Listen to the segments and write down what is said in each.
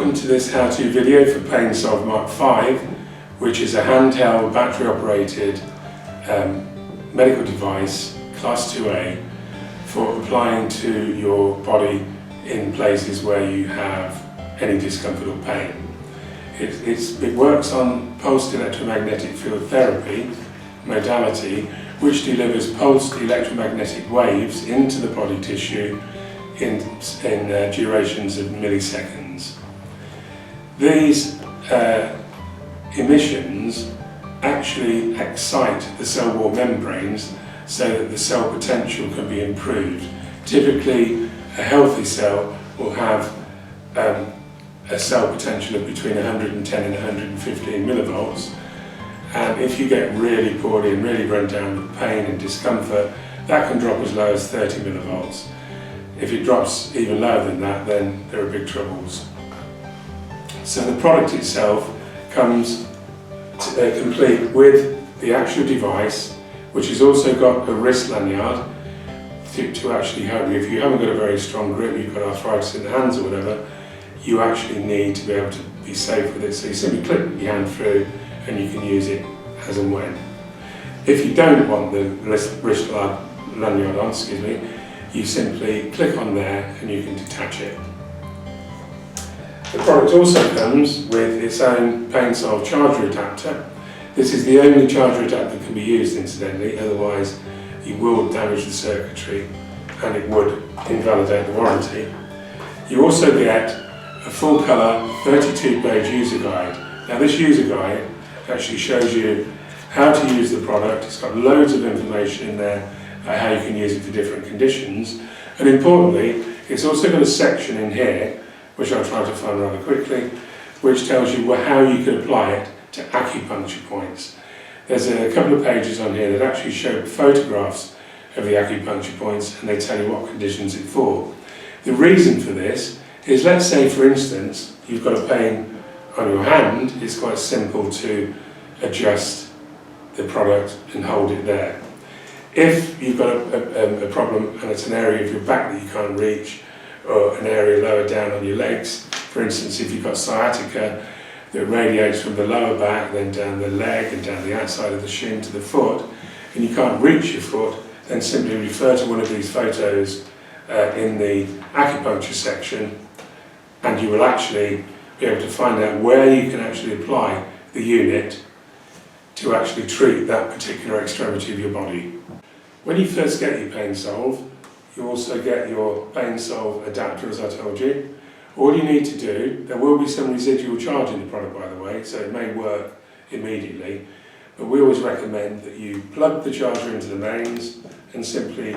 Welcome to this how-to video for PainSolv MkV, which is a handheld battery-operated medical device, Class 2A, for applying to your body in places where you have any discomfort or pain. It works on pulsed electromagnetic field therapy modality, which delivers pulsed electromagnetic waves into the body tissue in durations of milliseconds. These emissions actually excite the cell wall membranes so that the cell potential can be improved. Typically, a healthy cell will have a cell potential of between 110 and 115 millivolts, and if you get really poorly and really run down with pain and discomfort, that can drop as low as 30 millivolts. If it drops even lower than that, then there are big troubles. So the product itself comes complete with the actual device, which has also got a wrist lanyard to actually help you. If you haven't got a very strong grip, you've got arthritis in the hands or whatever, you actually need to be able to be safe with it. So you simply clip your hand through and you can use it as and when. If you don't want the wrist lanyard on, you simply click on there and you can detach it. The product also comes with its own PainSolv charger adapter. This is the only charger adapter that can be used, incidentally, otherwise you will damage the circuitry and it would invalidate the warranty. You also get a full colour 32-page user guide. Now this user guide actually shows you how to use the product. It's got loads of information in there about how you can use it for different conditions, and importantly it's also got a section in here, which I'll try to find rather quickly, which tells you how you can apply it to acupuncture points. There's a couple of pages on here that actually show photographs of the acupuncture points, and they tell you what conditions it's for. The reason for this is, let's say for instance you've got a pain on your hand. It's quite simple to adjust the product and hold it there. If you've got a problem and it's an area of your back that you can't reach, or an area lower down on your legs, for instance if you've got sciatica that radiates from the lower back, then down the leg and down the outside of the shin to the foot, and you can't reach your foot, then simply refer to one of these photos in the acupuncture section, and you will actually be able to find out where you can actually apply the unit to actually treat that particular extremity of your body. When you first get your PainSolv, you also get your PainSolv adapter, as I told you. All you need to do, there will be some residual charge in the product by the way, so it may work immediately, but we always recommend that you plug the charger into the mains and simply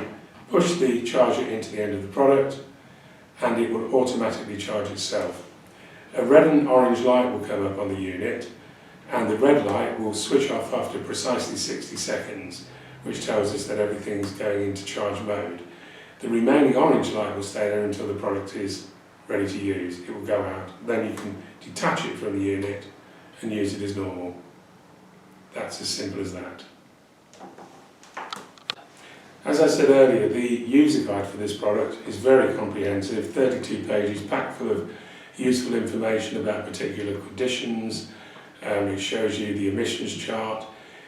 push the charger into the end of the product, and it will automatically charge itself. A red and orange light will come up on the unit, and the red light will switch off after precisely 60 seconds, which tells us that everything's going into charge mode. The remaining orange light will stay there until the product is ready to use. It will go out. Then you can detach it from the unit and use it as normal. That's as simple as that. As I said earlier, the user guide for this product is very comprehensive, 32 pages packed full of useful information about particular conditions. It shows you the emissions chart,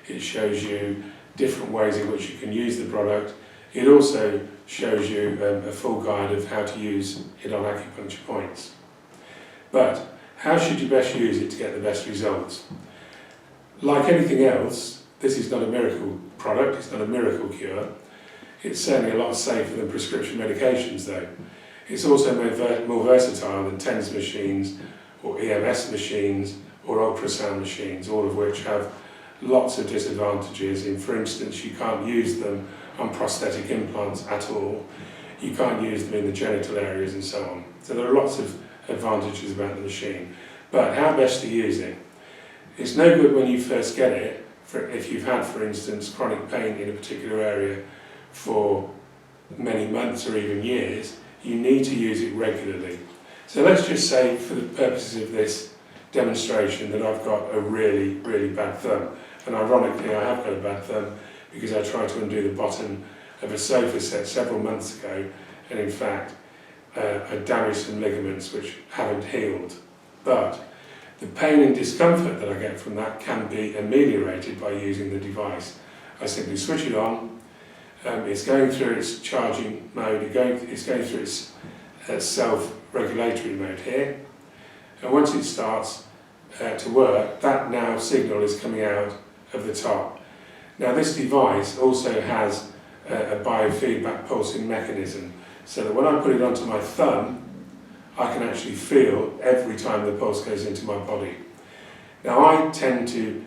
it shows you different ways in which you can use the product. It also shows you a full guide of how to use it on acupuncture points. But how should you best use it to get the best results? Like anything else, this is not a miracle product, it's not a miracle cure. It's certainly a lot safer than prescription medications though. It's also more versatile than TENS machines or EMS machines or ultrasound machines, all of which have lots of disadvantages. For instance, you can't use them on prosthetic implants at all. You can't use them in the genital areas and so on. So there are lots of advantages about the machine. But how best to use it? It's no good when you first get it, if you've had, for instance, chronic pain in a particular area for many months or even years. You need to use it regularly. So let's just say, for the purposes of this demonstration, that I've got a really, really bad thumb. And ironically, I have got a bad thumb because I tried to undo the bottom of a sofa set several months ago, and in fact I damaged some ligaments which haven't healed. But the pain and discomfort that I get from that can be ameliorated by using the device. I simply switch it on, it's going through its charging mode, it's going through its self-regulatory mode here, and once it starts to work, that now signal is coming out of the top. Now this device also has a biofeedback pulsing mechanism, so that when I put it onto my thumb, I can actually feel every time the pulse goes into my body. Now I tend to,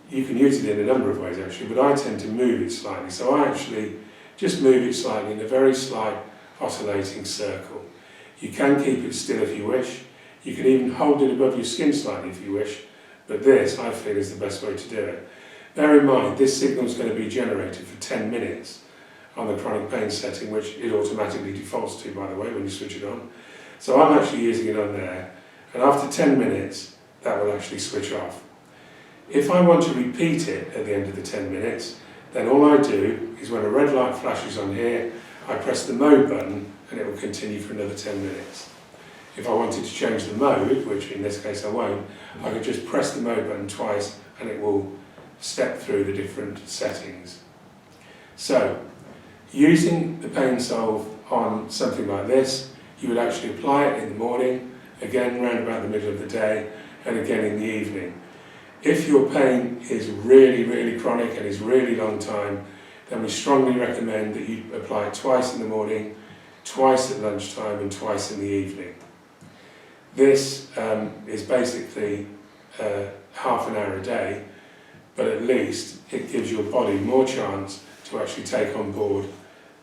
you can use it in a number of ways actually, but I tend to move it slightly. So I actually just move it slightly in a very slight oscillating circle. You can keep it still if you wish. You can even hold it above your skin slightly if you wish, but this I feel is the best way to do it. Bear in mind, this signal is going to be generated for 10 minutes on the chronic pain setting, which it automatically defaults to, by the way, when you switch it on. So I'm actually using it on there, and after 10 minutes, that will actually switch off. If I want to repeat it at the end of the 10 minutes, then all I do is when a red light flashes on here, I press the mode button and it will continue for another 10 minutes. If I wanted to change the mode, which in this case I won't, I could just press the mode button twice and it will step through the different settings. So, using the PainSolv on something like this, you would actually apply it in the morning, again round about the middle of the day, and again in the evening. If your pain is really, really chronic and is really long time, then we strongly recommend that you apply it twice in the morning, twice at lunchtime, and twice in the evening. This is basically half an hour a day, but at least it gives your body more chance to actually take on board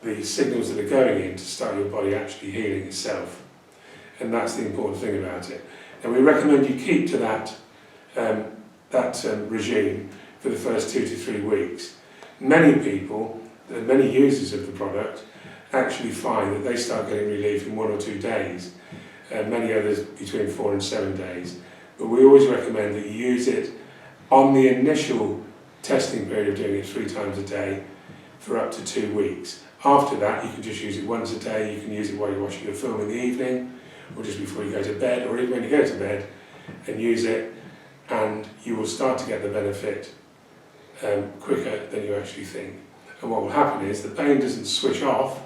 the signals that are going in to start your body actually healing itself. And that's the important thing about it. And we recommend you keep to that regime for the first 2 to 3 weeks. Many people, many users of the product, actually find that they start getting relief in 1 or 2 days, many others between 4 and 7 days. But we always recommend that you use it on the initial testing period of doing it 3 times a day for up to 2 weeks. After that, you can just use it once a day. You can use it while you're watching a film in the evening, or just before you go to bed, or even when you go to bed, and use it, and you will start to get the benefit quicker than you actually think. And what will happen is the pain doesn't switch off,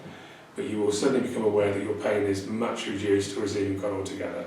but you will suddenly become aware that your pain is much reduced or has even gone altogether.